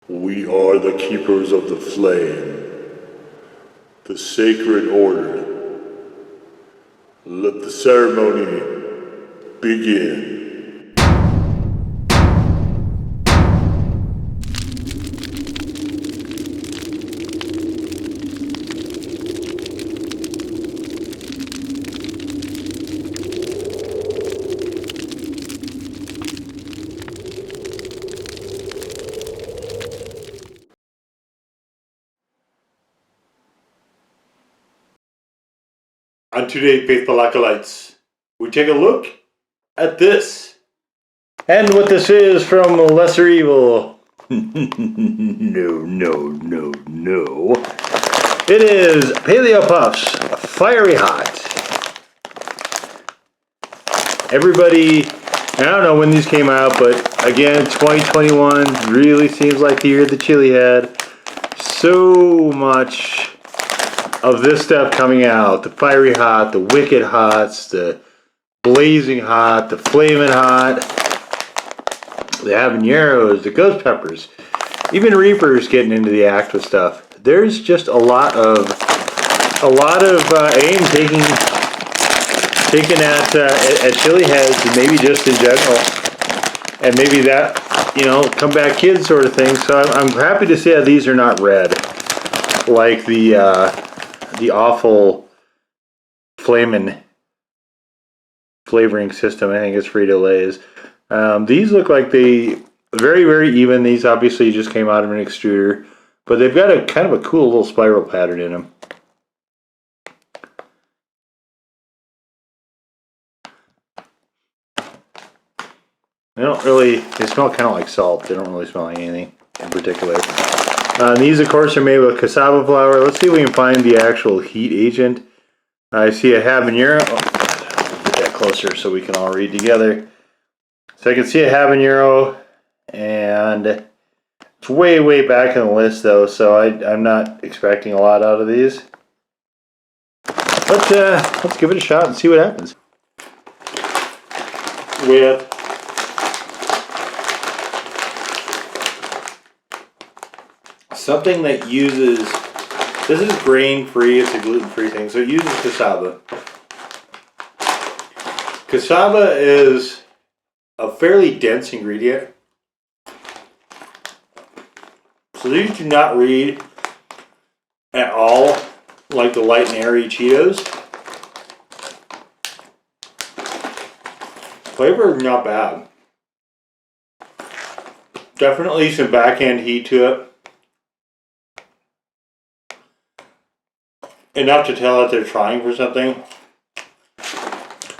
We are the keepers of the flame, the sacred order. Let the ceremony begin. On today, faithful acolytes, we take a look at this. And what this is from Lesser Evil. No. It is Paleo Puffs, Fiery Hot. Everybody, I don't know when these came out, but again, 2021 really seems like the year the chili had. So much of this stuff coming out. The Fiery Hot, the Wicked Hots, the Blazing Hot, the Flamin' Hot, the habaneros, the ghost peppers, even Reapers getting into the act with stuff. There's just a lot of aim taken at chili heads, and maybe just in general, and maybe that, comeback kids sort of thing. So I'm happy to see that these are not red, like the awful flavoring system. I think it's Frito-Lay's. These look like they very, very even. These obviously just came out of an extruder, but they've got a kind of a cool little spiral pattern in them. They smell kind of like salt. They don't really smell like anything in particular. These, of course, are made with cassava flour. Let's see if we can find the actual heat agent. I see a habanero. Get that closer so we can all read together. So I can see a habanero, and it's way, way back in the list, though, so I'm not expecting a lot out of these. But let's give it a shot and see what happens. With something that uses, this is grain-free, it's a gluten-free thing, so it uses cassava. Cassava is a fairly dense ingredient. So these do not read at all like the light and airy Cheetos. Flavor not bad. Definitely some backhand heat to it. Enough to tell that they're trying for something.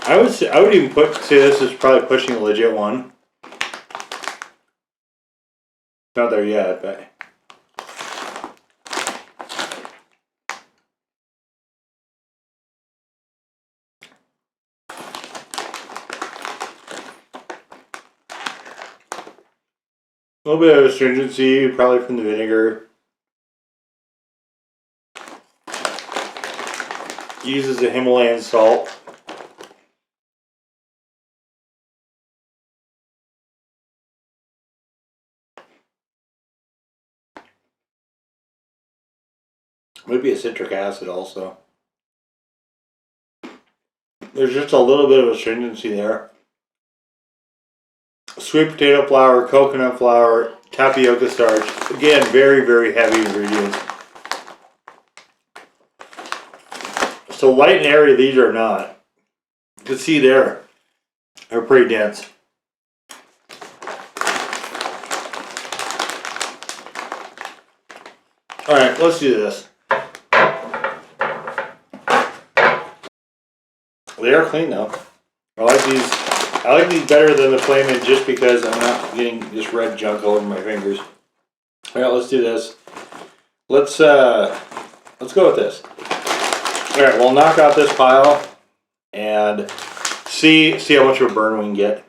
I would even say this is probably pushing a legit one. Not there yet, but a little bit of astringency, probably from the vinegar. Uses the Himalayan salt. Maybe a citric acid also. There's just a little bit of astringency there. Sweet potato flour, coconut flour, tapioca starch. Again, very, very heavy ingredients. So light and airy, these are not. You can see they're pretty dense. Alright, let's do this. They are clean though. I like these better than the Flamin' just because I'm not getting this red junk all over my fingers. Alright, let's do this. Let's go with this. Alright, we'll knock out this pile and see how much of a burn we can get.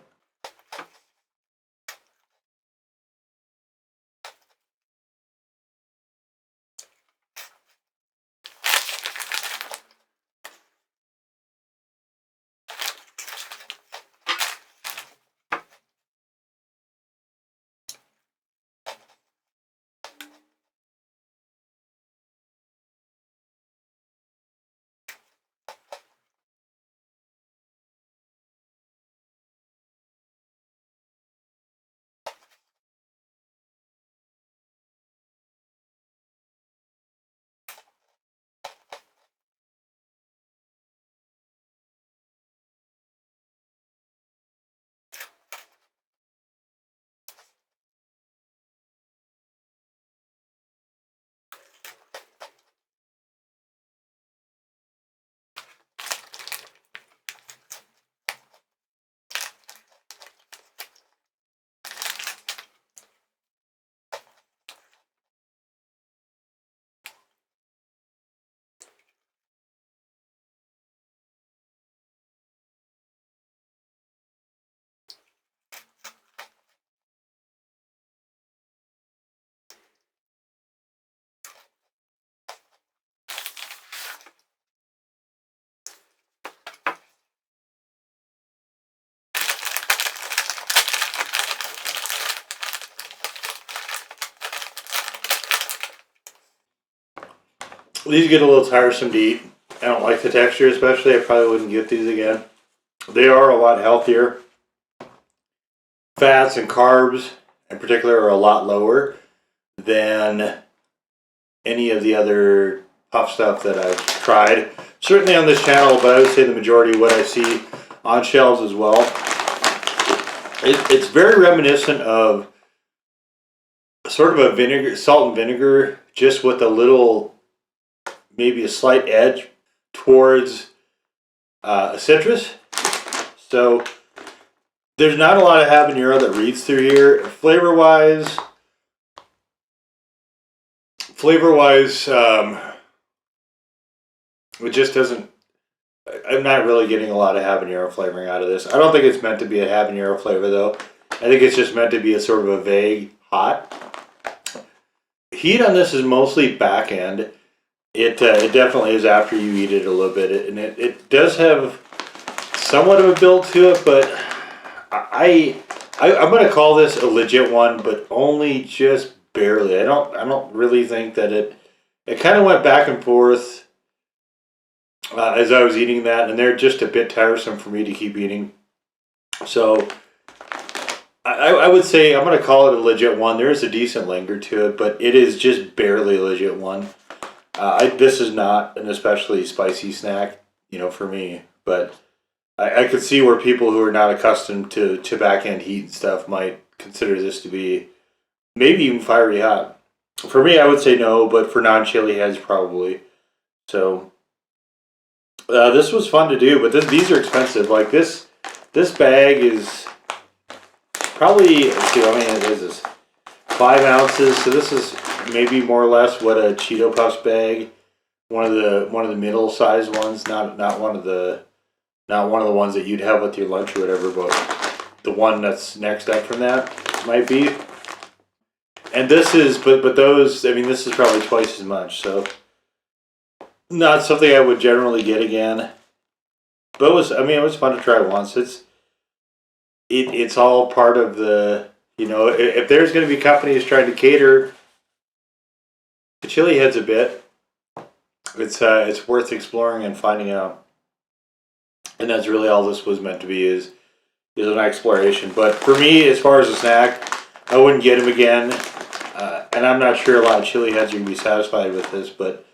These get a little tiresome to eat. I don't like the texture, especially. I probably wouldn't get these again. They are a lot healthier. Fats and carbs, in particular, are a lot lower than any of the other puff stuff that I've tried. Certainly on this channel, but I would say the majority of what I see on shelves as well. It's very reminiscent of sort of a vinegar, salt and vinegar, just with a little, maybe a slight edge towards a citrus. So there's not a lot of habanero that reads through here. Flavor-wise, it just doesn't. I'm not really getting a lot of habanero flavoring out of this. I don't think it's meant to be a habanero flavor though. I think it's just meant to be a sort of a vague hot. Heat on this is mostly back end. It definitely is after you eat it a little bit, and it does have somewhat of a build to it, but I'm gonna call this a legit one, but only just barely. I don't really think that it kind of went back and forth as I was eating that, and they're just a bit tiresome for me to keep eating. So I would say I'm gonna call it a legit one. There is a decent linger to it, but it is just barely a legit one. This is not an especially spicy snack, for me, but I could see where people who are not accustomed to back end heat and stuff might consider this to be maybe even fiery hot. For me, I would say no, but for non-chili heads, probably. So this was fun to do, but these are expensive. Like this bag is probably, let's see, how many is this? 5 ounces. So this is maybe more or less what a Cheeto Puffs bag, one of the middle sized ones, not one of the ones that you'd have with your lunch or whatever, but the one that's next up from that might be. And this is, but those, I mean, this is probably twice as much, so not something I would generally get again. But it was fun to try once. It's all part of the, if there's going to be companies trying to cater to chili heads a bit, it's worth exploring and finding out. And that's really all this was meant to be, is an exploration. But for me, as far as a snack, I wouldn't get them again. And I'm not sure a lot of chili heads are going to be satisfied with this, but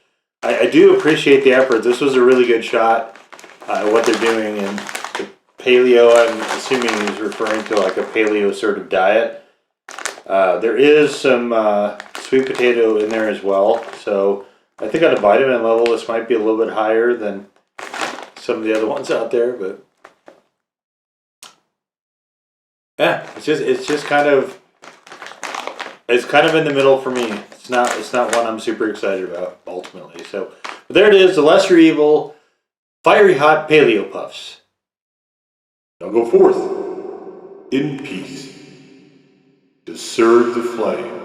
I do appreciate the effort. This was a really good shot at what they're doing. And the paleo, I'm assuming he's referring to like a paleo sort of diet. There is some sweet potato in there as well. So I think on a vitamin level, this might be a little bit higher than some of the other ones out there, but yeah, it's kind of in the middle for me. It's not one I'm super excited about ultimately. So, but there it is, the lesser evil, fiery hot paleo puffs. Now go forth in peace to serve the flame.